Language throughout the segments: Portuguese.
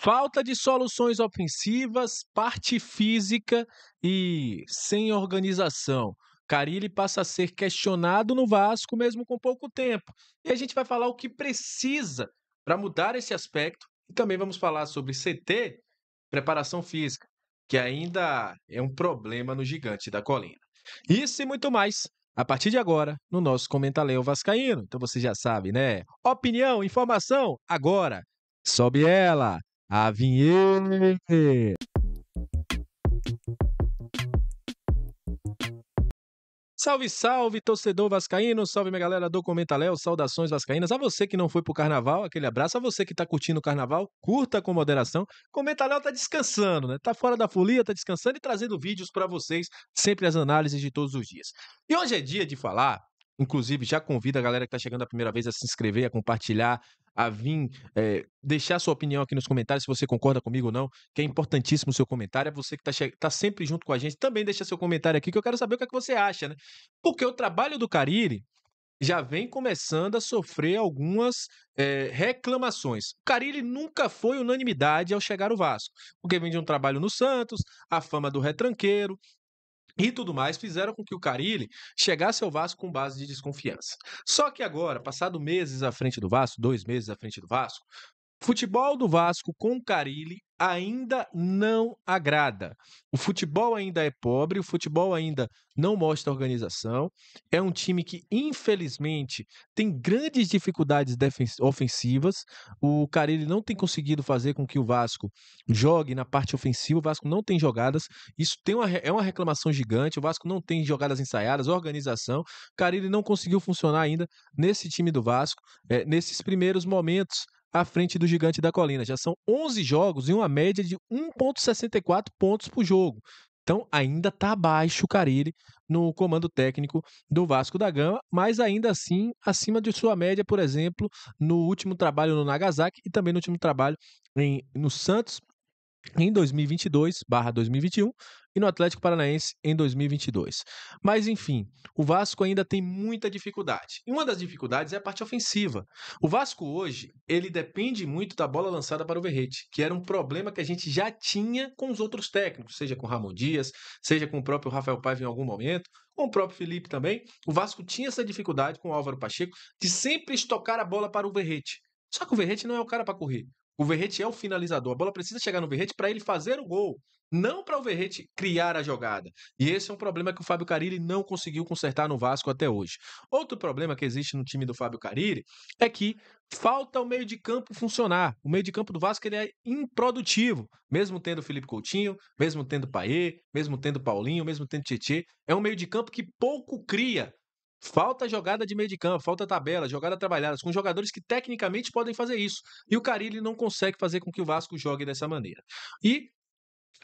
Falta de soluções ofensivas, parte física e sem organização. Carille passa a ser questionado no Vasco mesmo com pouco tempo. E a gente vai falar o que precisa para mudar esse aspecto e também vamos falar sobre CT, preparação física, que ainda é um problema no Gigante da Colina. Isso e muito mais a partir de agora no nosso Comentário Vascaíno. Então você já sabe, né? Opinião, informação, agora. Sobe ela, a vinheta. Salve, salve, torcedor vascaíno, salve minha galera do Comentaléu, saudações vascaínas. A você que não foi pro carnaval, aquele abraço. A você que tá curtindo o carnaval, curta com moderação. Comentaléu tá descansando, né? Tá fora da folia, tá descansando e trazendo vídeos pra vocês, sempre as análises de todos os dias. E hoje é dia de falar, inclusive já convido a galera que tá chegando a primeira vez a se inscrever, a compartilhar, a vir deixar sua opinião aqui nos comentários, se você concorda comigo ou não, que é importantíssimo o seu comentário. É você que tá sempre junto com a gente, também deixa seu comentário aqui, que eu quero saber o que é que você acha, né? Porque o trabalho do Carille já vem começando a sofrer algumas reclamações. O Carille nunca foi unanimidade ao chegar ao Vasco, porque vem de um trabalho no Santos, a fama do retranqueiro e tudo mais fizeram com que o Carille chegasse ao Vasco com base de desconfiança. Só que agora, passado meses à frente do Vasco, 2 meses à frente do Vasco, o futebol do Vasco com o Carille ainda não agrada. O futebol ainda é pobre, o futebol ainda não mostra organização. É um time que, infelizmente, tem grandes dificuldades ofensivas. O Carille não tem conseguido fazer com que o Vasco jogue na parte ofensiva. O Vasco não tem jogadas. Isso é uma reclamação gigante. O Vasco não tem jogadas ensaiadas, organização. O Carille não conseguiu funcionar ainda nesse time do Vasco, nesses primeiros momentos à frente do Gigante da Colina. Já são 11 jogos e uma média de 1,64 pontos por jogo. Então, ainda está abaixo o Carille no comando técnico do Vasco da Gama, mas ainda assim acima de sua média, por exemplo, no último trabalho no Nagasaki e também no último trabalho no Santos em 2022/2021 e no Atlético Paranaense em 2022. Mas, enfim, o Vasco ainda tem muita dificuldade. E uma das dificuldades é a parte ofensiva. O Vasco hoje, ele depende muito da bola lançada para o Verratti, que era um problema que a gente já tinha com os outros técnicos, seja com o Ramon Dias, seja com o próprio Rafael Paiva em algum momento, com o próprio Felipe também. O Vasco tinha essa dificuldade com o Álvaro Pacheco de sempre estocar a bola para o Verratti. Só que o Verratti não é o cara para correr. O Verratti é o finalizador. A bola precisa chegar no Verratti para ele fazer o gol, não para o Verratti criar a jogada. E esse é um problema que o Fábio Carille não conseguiu consertar no Vasco até hoje. Outro problema que existe no time do Fábio Carille é que falta o meio de campo funcionar. O meio de campo do Vasco ele é improdutivo, mesmo tendo Felipe Coutinho, mesmo tendo Payet, mesmo tendo Paulinho, mesmo tendo Tietê. É um meio de campo que pouco cria. Falta jogada de meio de campo, falta tabela, jogada trabalhada, com jogadores que tecnicamente podem fazer isso. E o Carille não consegue fazer com que o Vasco jogue dessa maneira. E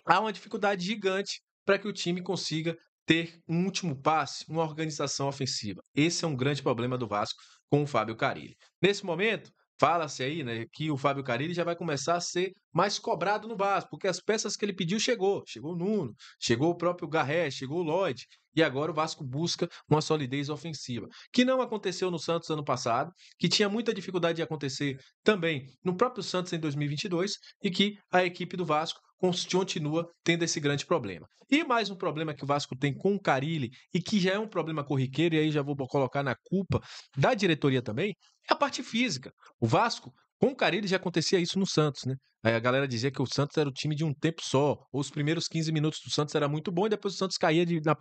há uma dificuldade gigante para que o time consiga ter um último passe, uma organização ofensiva. Esse é um grande problema do Vasco com o Fábio Carille. Nesse momento, fala-se aí, né, que o Fábio Carille já vai começar a ser mais cobrado no Vasco, porque as peças que ele pediu chegou. Chegou o Nuno, chegou o próprio Garré, chegou o Lloyd, e agora o Vasco busca uma solidez ofensiva, que não aconteceu no Santos ano passado, que tinha muita dificuldade de acontecer também no próprio Santos em 2022, e que a equipe do Vasco continua tendo esse grande problema. E mais um problema que o Vasco tem com o Carille, e que já é um problema corriqueiro, e aí já vou colocar na culpa da diretoria também, é a parte física. O Vasco, com o Carille, já acontecia isso no Santos, né? Aí a galera dizia que o Santos era o time de um tempo só, ou os primeiros 15 minutos do Santos era muito bom e depois o Santos caía na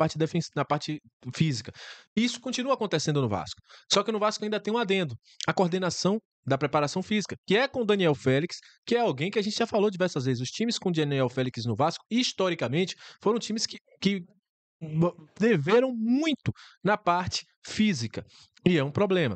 parte física. E isso continua acontecendo no Vasco. Só que no Vasco ainda tem um adendo, a coordenação da preparação física, que é com o Daniel Félix, que é alguém que a gente já falou diversas vezes. Os times com o Daniel Félix no Vasco, historicamente, foram times que deveram muito na parte física. E é um problema.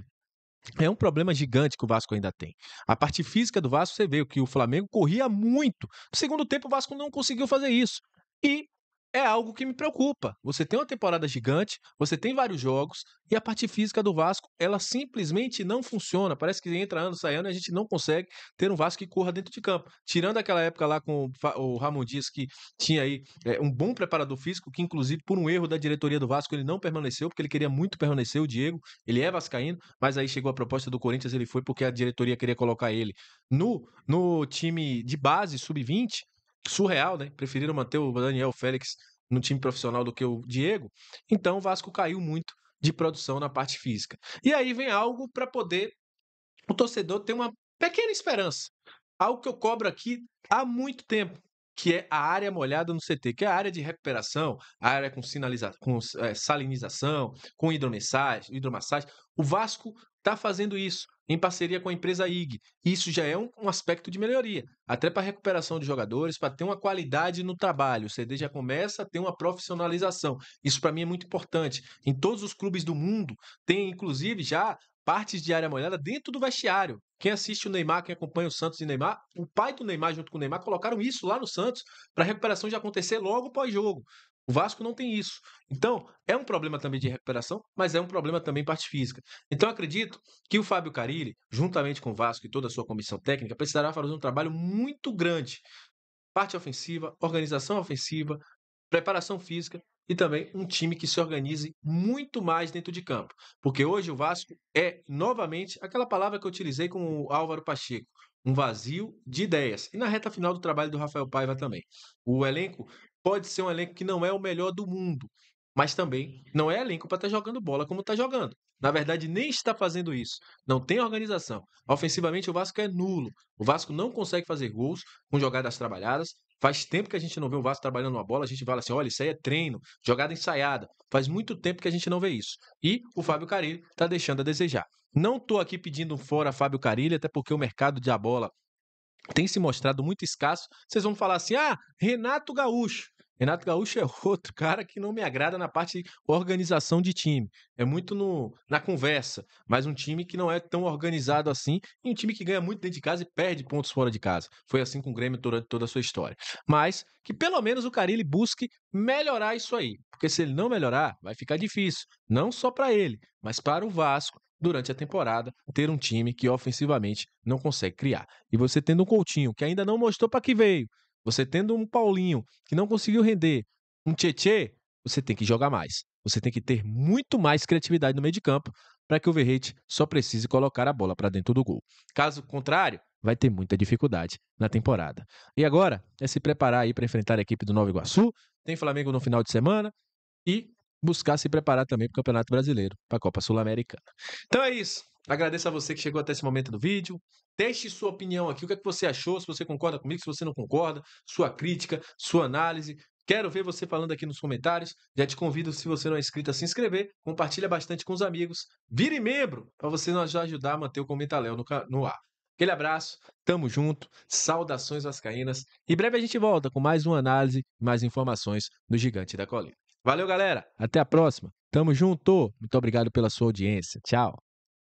É um problema gigante que o Vasco ainda tem. A parte física do Vasco, você vê que o Flamengo corria muito. No segundo tempo, o Vasco não conseguiu fazer isso. E é algo que me preocupa. Você tem uma temporada gigante, você tem vários jogos e a parte física do Vasco, ela simplesmente não funciona. Parece que entra ano, sai ano e a gente não consegue ter um Vasco que corra dentro de campo. Tirando aquela época lá com o Ramon Dias, que tinha aí um bom preparador físico, que inclusive por um erro da diretoria do Vasco ele não permaneceu, porque ele queria muito permanecer, o Diego. Ele é vascaíno, mas aí chegou a proposta do Corinthians, ele foi porque a diretoria queria colocar ele no time de base, sub-20, surreal, né? Preferiram manter o Daniel Félix no time profissional do que o Diego. Então o Vasco caiu muito de produção na parte física. E aí vem algo para poder o torcedor ter uma pequena esperança. Algo que eu cobro aqui há muito tempo, que é a área molhada no CT, que é a área de recuperação, a área com salinização, com hidromassagem. O Vasco está fazendo isso em parceria com a empresa IG. Isso já é um aspecto de melhoria, até para a recuperação de jogadores, para ter uma qualidade no trabalho. O CD já começa a ter uma profissionalização. Isso para mim é muito importante. Em todos os clubes do mundo tem, inclusive, já partes de área molhada dentro do vestiário. Quem assiste o Neymar, quem acompanha o Santos e Neymar, o pai do Neymar junto com o Neymar colocaram isso lá no Santos para a recuperação já acontecer logo pós-jogo. O Vasco não tem isso. Então, é um problema também de recuperação, mas é um problema também em parte física. Então, acredito que o Fábio Carille, juntamente com o Vasco e toda a sua comissão técnica, precisará fazer um trabalho muito grande. Parte ofensiva, organização ofensiva, preparação física e também um time que se organize muito mais dentro de campo. Porque hoje o Vasco é, novamente, aquela palavra que eu utilizei com o Álvaro Pacheco, um vazio de ideias. E na reta final do trabalho do Rafael Paiva também. O elenco pode ser um elenco que não é o melhor do mundo, mas também não é elenco para estar jogando bola como está jogando. Na verdade, nem está fazendo isso. Não tem organização. Ofensivamente, o Vasco é nulo. O Vasco não consegue fazer gols com jogadas trabalhadas. Faz tempo que a gente não vê o Vasco trabalhando uma bola, a gente fala assim, olha, isso aí é treino, jogada ensaiada. Faz muito tempo que a gente não vê isso. E o Fábio Carille está deixando a desejar. Não estou aqui pedindo um fora Fábio Carille, até porque o mercado de a bola tem se mostrado muito escasso. Vocês vão falar assim, Renato Gaúcho. Renato Gaúcho é outro cara que não me agrada na parte de organização de time. É muito na conversa, mas um time que não é tão organizado assim e um time que ganha muito dentro de casa e perde pontos fora de casa. Foi assim com o Grêmio durante toda a sua história. Mas que pelo menos o Carille busque melhorar isso aí, porque se ele não melhorar, vai ficar difícil, não só para ele, mas para o Vasco durante a temporada ter um time que ofensivamente não consegue criar. E você tendo um Coutinho que ainda não mostrou para que veio, você tendo um Paulinho que não conseguiu render, um Tietê, você tem que jogar mais. Você tem que ter muito mais criatividade no meio de campo para que o Verratti só precise colocar a bola para dentro do gol. Caso contrário, vai ter muita dificuldade na temporada. E agora é se preparar aí para enfrentar a equipe do Nova Iguaçu. Tem Flamengo no final de semana e buscar se preparar também para o Campeonato Brasileiro, para a Copa Sul-Americana. Então é isso. Agradeço a você que chegou até esse momento do vídeo. Deixe sua opinião aqui, o que é que você achou, se você concorda comigo, se você não concorda, sua crítica, sua análise. Quero ver você falando aqui nos comentários. Já te convido, se você não é inscrito, a se inscrever. Compartilha bastante com os amigos. Vire membro para você nos ajudar a manter o Comentário no ar. Aquele abraço, tamo junto, saudações vascaínas. Em breve a gente volta com mais uma análise e mais informações do Gigante da Colina. Valeu, galera. Até a próxima. Tamo junto. Muito obrigado pela sua audiência. Tchau.